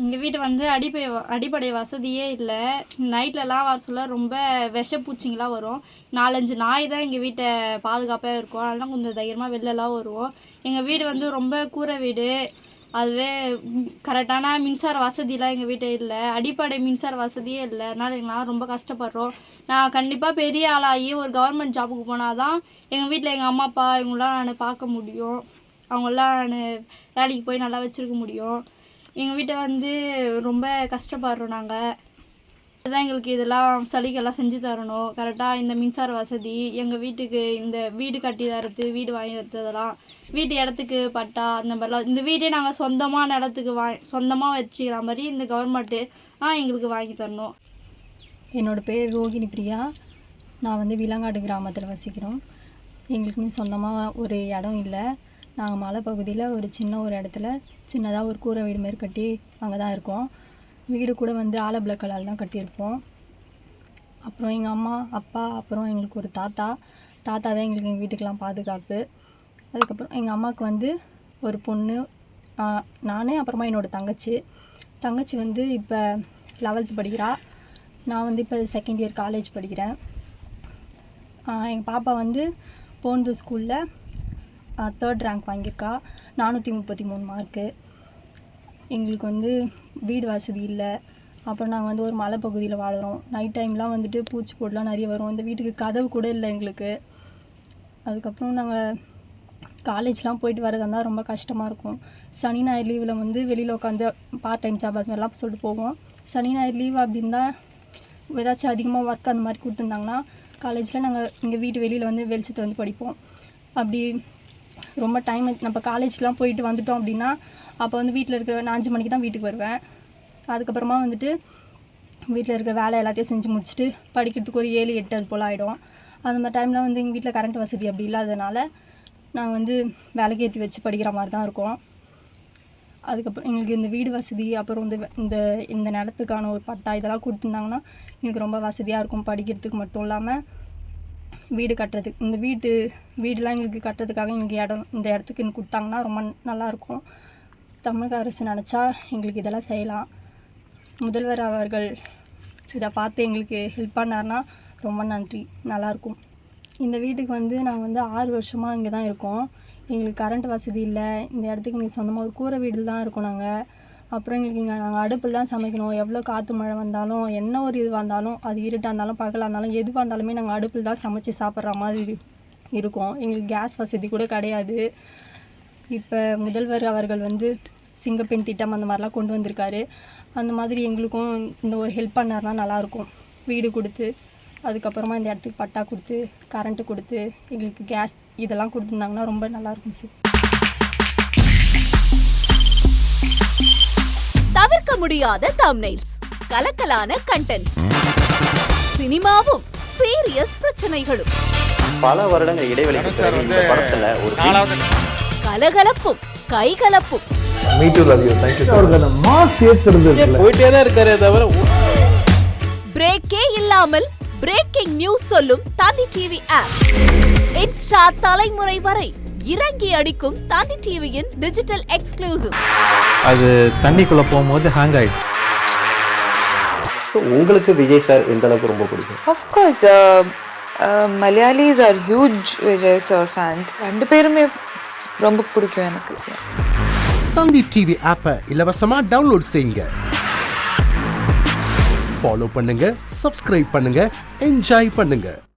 எங்கள் வீட்டு வந்து அடிப்படை வசதியே இல்லை. நைட்லலாம் வர சொல்ல ரொம்ப விஷப்பூச்சிங்களாம் வரும். 4-5 நாய் தான் எங்கள் வீட்டை பாதுகாப்பாக இருக்கும். அதெல்லாம் கொஞ்சம் தைரியமாக வெளிலலாம் வருவோம். எங்கள் வீடு வந்து ரொம்ப கூரை வீடு. அதுவே கரெக்டான மின்சார வசதிலாம் எங்கள் வீட்டை இல்லை. அடிப்படை மின்சார வசதியே இல்லை. அதனால் எங்களால் ரொம்ப கஷ்டப்படுறோம். நான் கண்டிப்பாக பெரிய ஆளாகி ஒரு கவர்மெண்ட் ஜாபுக்கு போனால் தான் எங்கள் வீட்டில் எங்கள் அம்மா அப்பா இவங்களாம் நான் பார்க்க முடியும். அவங்களாம் நான் வேலைக்கு போய் நல்லா வச்சுருக்க முடியும். எங்கள் வீட்டை வந்து ரொம்ப கஷ்டப்படுறோம் நாங்கள். அதுதான் எங்களுக்கு இதெல்லாம் சலுகைலாம் செஞ்சு தரணும். கரெக்டாக இந்த மின்சார வசதி எங்கள் வீட்டுக்கு இந்த வீடு கட்டி தரது, வீடு வாங்கி தரதெல்லாம், வீட்டு இடத்துக்கு பட்டா அந்த மாதிரிலாம், இந்த வீடே நாங்கள் சொந்தமாக நிலத்துக்கு சொந்தமாக வச்சுக்கிற மாதிரி இந்த கவர்மெண்ட்டு எங்களுக்கு வாங்கி தரணும். என்னோடய பேர் ரோகிணி பிரியா. நான் வந்து விலங்காடு கிராமத்தில் வசிக்கிறோம். எங்களுக்குன்னு சொந்தமாக ஒரு இடம் இல்லை. நாங்கள் மலை பகுதியில் ஒரு இடத்துல சின்னதாக ஒரு கூரை வீடு மாரி கட்டி அங்கே தான் இருக்கோம். வீடு கூட வந்து ஆலப்பிள கல்லால் தான் கட்டியிருப்போம். அப்புறம் எங்கள் அம்மா அப்பா அப்புறம் எங்களுக்கு ஒரு தாத்தா தான் எங்களுக்கு எங்கள் வீட்டுக்கெலாம் பாதுகாப்பு. அதுக்கப்புறம் எங்கள் அம்மாவுக்கு வந்து ஒரு பொண்ணு, நான் அப்புறமா என்னோடய தங்கச்சி வந்து இப்போ 11th படிக்கிறா. நான் வந்து இப்போ 2nd year காலேஜ் படிக்கிறேன். எங்கள் பாப்பா வந்து போனது ஸ்கூலில் 3rd ரேங்க் வாங்கியிருக்கா. 433 மார்க்கு. எங்களுக்கு வந்து வீடு வசதி இல்லை. அப்புறம் நாங்கள் வந்து ஒரு மலை பகுதியில் வாழ்கிறோம். நைட் டைம்லாம் வந்துட்டு பூச்சி போடலாம் நிறைய வரும். இந்த வீட்டுக்கு கதவு கூட இல்லை எங்களுக்கு. அதுக்கப்புறம் நாங்கள் காலேஜ்லாம் போயிட்டு வரதா இருந்தால் ரொம்ப கஷ்டமாக இருக்கும். சனி ஞாயிறு லீவில் வந்து வெளியில் உட்காந்து பார்ட் டைம் ஜாப் அது மாதிரிலாம் சொல்லிட்டு போவோம். சனி ஞாயிறு லீவ் அப்படின்னா ஏதாச்சும் அதிகமாக ஒர்க் அந்த மாதிரி கொடுத்துருந்தாங்கன்னா காலேஜில் நாங்கள் இங்கே வீட்டு வெளியில் வந்து வெளிச்சத்தை வந்து படிப்போம். அப்படி ரொம்ப டைம் நம்ம காலேஜ்க்கெலாம் போயிட்டு வந்துட்டோம் அப்படின்னா அப்போ வந்து வீட்டில் இருக்கிற நான் 5 மணிக்கு தான் வீட்டுக்கு வருவேன். அதுக்கப்புறமா வந்துட்டு வீட்டில் இருக்கிற வேலை எல்லாத்தையும் செஞ்சு முடிச்சுட்டு படிக்கிறதுக்கு ஒரு 7-8 அது போல் ஆகிடும். அந்த மாதிரி டைமில் வந்து எங்கள் வீட்டில் கரண்ட் வசதி அப்படி இல்லாததுனால நாங்கள் வந்து வேலைக்கு ஏற்றி வச்சு படிக்கிற மாதிரி தான் இருக்கோம். அதுக்கப்புறம் எங்களுக்கு இந்த வீடு வசதி அப்புறம் இந்த இந்த நிலத்துக்கான ஒரு பட்டா இதெல்லாம் கொடுத்துருந்தாங்கன்னா எங்களுக்கு ரொம்ப வசதியாக இருக்கும். படிக்கிறதுக்கு மட்டும் இல்லாமல் வீடு கட்டுறதுக்கு இந்த வீடுலாம் எங்களுக்கு கட்டுறதுக்காக எங்களுக்கு இந்த இடத்துக்கு கொடுத்தாங்கன்னா ரொம்ப நல்லாயிருக்கும். தமிழக அரசு நினச்சா எங்களுக்கு இதெல்லாம் செய்யலாம். முதல்வர் அவர்கள் இதை பார்த்து எங்களுக்கு ஹெல்ப் பண்ணார்னா ரொம்ப நன்றி, நல்லாயிருக்கும். இந்த வீட்டுக்கு வந்து நாங்கள் வந்து 6 வருஷமாக இங்கே தான் இருக்கோம். எங்களுக்கு கரண்ட் வசதி இல்லை. இந்த இடத்துக்கு எங்களுக்கு சொந்தமாக ஒரு கூரை வீடு தான் இருக்கோம் நாங்கள். அப்புறம் எங்களுக்கு இங்கே நாங்கள் அடுப்பில் தான் சமைக்கணும். எவ்வளோ காற்று மழை வந்தாலும் என்ன ஒரு இதுவாக இருந்தாலும் அது இருட்டாக இருந்தாலும் பகலாக இருந்தாலும் எதுவாக இருந்தாலுமே நாங்கள் அடுப்பில் தான் சமைச்சு சாப்பிட்ற மாதிரி இருக்கும். எங்களுக்கு கேஸ் வசதி கூட கிடையாது. இப்போ முதல்வர் அவர்கள் வந்து சிங்கப்பெண் திட்டம் அந்த மாதிரிலாம் கொண்டு வந்திருக்காரு. அந்த மாதிரி எங்களுக்கும் இந்த ஒரு ஹெல்ப் பண்ணார்னா நல்லாயிருக்கும். வீடு கொடுத்து அதுக்கப்புறமா இந்த இடத்துக்கு பட்டா கொடுத்து கரண்ட்டு கொடுத்து எங்களுக்கு கேஸ் இதெல்லாம் கொடுத்துருந்தாங்கன்னா ரொம்ப நல்லாயிருக்கும் சார். தவிர்க்க முடியாத தம்ப்நெயில்ஸ், கலக்கலான கண்டென்ட்ஸ், சினிமாவும் சீரியஸ் பிரச்சனைகளும், பல வருடங்கள் இடைவெளிக்கு பிறகு இந்த படத்துல ஒரு கலகலப்பும் கைகலப்பும், போயிட்டே தான் இருக்காரே தவிர பிரேக்கே இல்லாமல் பிரேக்கிங் நியூஸ் சொல்லும் தந்தி டிவி ஆப். இன்ஸ்டா தலைமுறை வரை இறங்கி அடிக்கும் தந்தி டிவியின் டிஜிட்டல் எக்ஸ்க்ளூசிவ். அது தண்ணிக்குள்ள போகும்போது ஹேங் ஆயிடுச்சு. உங்களுக்கு விஜய் சார் எந்த அளவுக்கு ரொம்ப பிடிக்கும்? Of course, Malayalis are huge Vijay sir fans. 2 பேருமே ரொம்ப பிடிக்கும் எனக்கு. தந்தி டிவி ஆப்பை இலவசமா டவுன்லோட் செய்யுங்க. ஃபாலோ பண்ணுங்க, சப்ஸ்கிரைப் பண்ணுங்க, என்ஜாய் பண்ணுங்க.